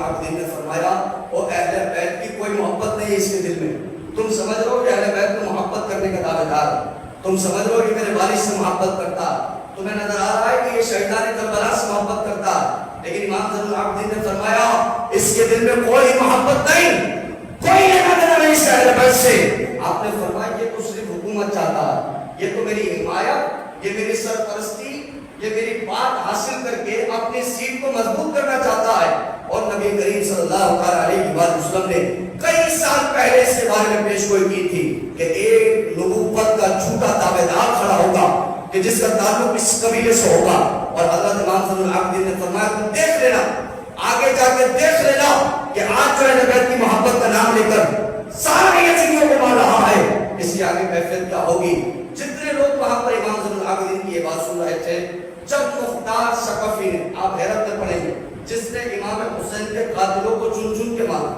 العابدین نے فرمایا وہ اہل بیت کی کوئی محبت نہیں ہے اس کے دل میں. تم سمجھ رہو کہ اہل بیت کو محبت کرنے کا دعوے دار ہے, تم سمجھ رہو کہ میرے والد سے محبت کرتا ہے, تمہیں نظر آ رہا ہے کہ یہ شہیدان کربلا سے محبت کرتا ہے, لیکن امام زین العابدین نے فرمایا اس کے دل میں کوئی محبت نہیں, کوئی لینا دینا نہیں اس اہل بیت سے. آپ نے فرمایا یہ تو صرف حکومت چاہتا ہے, یہ تو میری حمایت, یہ میری سرپرستی, یہ میری بات حاصل کر کے اپنی سیٹ کو مضبوط کرنا چاہتا ہے. اور نبی کریم صلی اللہ علیہ وسلم نے کئی سال پہلے اس کے بارے میں پیش گوئی کی تھی کہ ایک نبوت کا جھوٹا دعوے دار کھڑا ہوگا کہ جس کا تعلق اس قبیلے سے ہوگا, اور حضرت امام زین العابدین نے فرمایا تم دیکھ لینا, آگے جا کے دیکھ لینا کہ آج جو ہے بیت کی محبت کا نام لے کر سارے یزیدیوں کو مار رہا ہے, اس کی آگے کیفیت کیا ہوگی. جتنے لوگ وہاں پر امام زین العابدین کی یہ بات سن رہے تھے, جب مختار ثقفی نے, آپ حیرت میں پڑھیں گے, جس نے امام حسین کے قاتلوں کو چن چن کے مارا,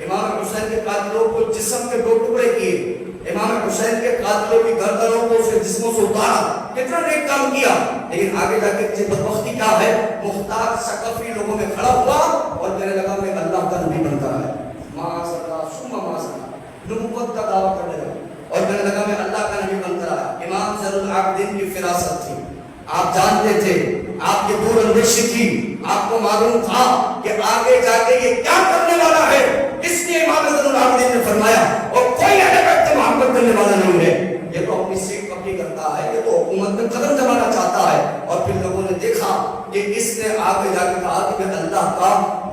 امام حسین کے قاتلوں کو جسم کے 2 ٹکڑے کیے, امام حسین کے قاتلوں کی گردنوں کو اس کے جسموں سے اتارا, کتنا نیک کام کیا, لیکن آگے جا کے بدبختی کیا ہے, مختار ثقفی لوگوں میں کھڑا ہوا اور کہنے لگا میں اللہ کا نبی بنتا ہے, معاذ اللہ ثم معاذ اللہ, نبوت کا دعویٰ کرنے لگا اور کہنے لگا میں اللہ کا نبی بنتا ہے. امام زین العابدین کی فراست تھی, آپ جانتے تھے, آپ کی دور اندیشی تھی, آپ کو معلوم تھا کہ آگے جا کے یہ کیا کرنے والا ہے, اس لیے امام زین العابدین نے فرمایا اور کوئی اہل بیت سے محبت کرنے والا نہیں ہے, یہ تو اپنی سیٹ پکی کرتا ہے, یہ تو حکومت میں قدم دبانا چاہتا ہے. اور پھر لوگوں نے دیکھا کہ اس نے آگے جا کے کہا کہ میں اللہ کا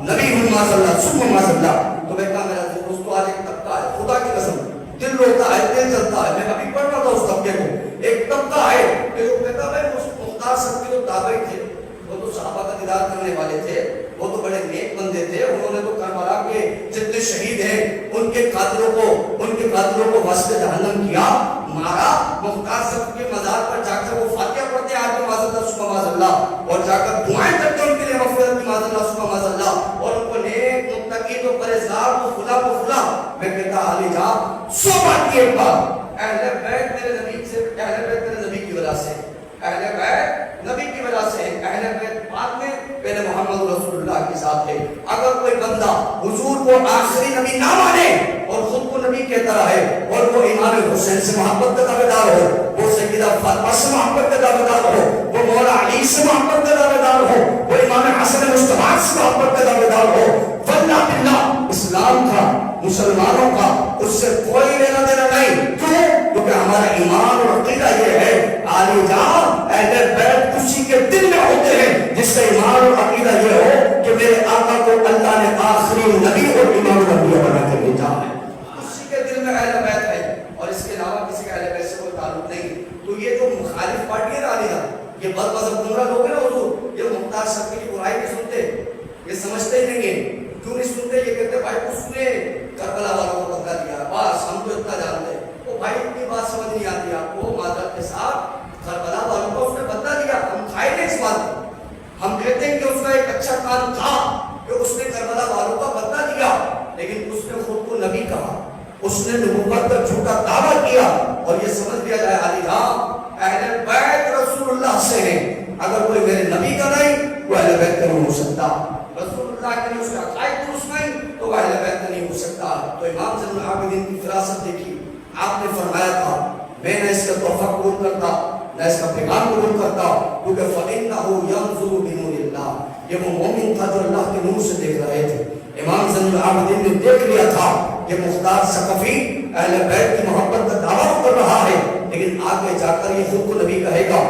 نبی ہوں, معاذ اللہ ثم معاذ اللہ. تو میں کہا میرا دوست تو آج ایک طبقہ ہے, خدا کی قسم دل روتا ہے, دل چلتا ہے, میں ابھی پڑھ رہا تھا اس طبقے کو, ایک طبقہ ہے کہ جو کہتا ہے مختار سب کے جو تابعی تھے وہ تو صحابہ کا دیدار کرنے والے تھے, وہ تو بڑے نیک بندے تھے, انہوں نے تو کربلا کے جتنے شہید ہیں ان کے قاتلوں کو وصل جہنم کیا, مارا. مختار سب کے مزار پر جا کر وہ فاتحہ پڑھتے آج کے معاذ اللہ ثم معاذ اللہ, اور جا کر دعائیں کرتے ان کے لیے مغفرت کی معاذ اللہ ثم معاذ اللہ, اور ان کو نیک متقی تو پرہیزگار تو فلا. میں کہتا علی جا 100 بات کی ایک بات, اہل بیت میرے نبی سے, اہل بیت میرے نبی کی وجہ سے, اہل بیت نبی کی وجہ سے, اہل بیت بعد میں پہلے محمد رسول اللہ کے ساتھ ہے. اگر کوئی بندہ حضور کو آخری نبی نہ مانے اور خود کو نبی کہتا رہے اور وہ امام حسین سے محبت کا دعوے دار ہو, وہ سیدہ فاطمہ سے محبت کا دعوے دار ہو, وہ مولا علی سے محبت کا دعوے دار ہو, وہ امام حسن مصطفیٰ سے محبت کا دعوے دار ہو, واللہ باللہ اسلام کا, مسلمانوں کا اس سے کوئی لینا دینا نہیں. کیوں؟ کیونکہ ہمارا ایمان اور عقیدہ یہ ہے علی جان اہل بیت اسی کے دل میں ہوتے ہیں جس کا ایمان اور عقیدہ یہ ہو کہ میرے آقا کو اللہ نے آخری نبی اور امام الانبیاء بنا کر بھیجا ہے, اسی کے دل میں اہل بیت ہے, اور اس کے علاوہ کسی کا اہل بیت سے کوئی تعلق نہیں. تو یہ جو مخالف پارٹی ہے علی جان, یہ بد مذہب گمراہ لوگ ہیں نا حضور, یہ مختار سب کی برائی نہیں سنتے, یہ سمجھتے ہی نہیں ہیں. کیوں نہیں سنتے؟ یہ کہتے بھائی اس نے کربلا والوں کو بدلا دیا, بس ہم تو اتنا جانتے ہیں. وہ بھائی اتنی بات سمجھ نہیں آتی آپ کو, معذرت کے ساتھ کربلا والوں کو اس نے بدلا دیا, ہم کھائے نہیں اس بات کو, ہم کہتے ہیں کہ اس کا ایک اچھا کام تھا کہ اس نے کربلا والوں کا بدلا دیا, لیکن اس نے خود کو نبی کہا, اس نے نبوت کا جھوٹا دعویٰ کیا. اور یہ سمجھ لیا جائے علی جان اہل بیت رسول اللہ سے ہیں, اگر کوئی میرے نبی کا نہیں وہ اہل بیت کا نہیں ہو سکتا, رسول اللہ کے اس کا عقائد درست نہیں تو وہ اہل بیت نہیں ہو سکتا. تو امام زین العابدین کی فراست دیکھی, آپ نے فرمایا تھا میں نہ اس کا تحفہ قبول کرتا نہ اس کا پیغام قبول کرتا, کیونکہ فَإِنَّهُ يَنْظُرُ بِنُورِ اللَّهِ, یہ وہ مومن تھا جو اللہ کے نور سے دیکھ رہے تھے. امام زین العابدین نے دیکھ لیا تھا کہ مختار ثقفی اہل بیت کی محبت کا دعویٰ کر رہا ہے, لیکن آگے جا کر یہ خود کو نبی کہے گا,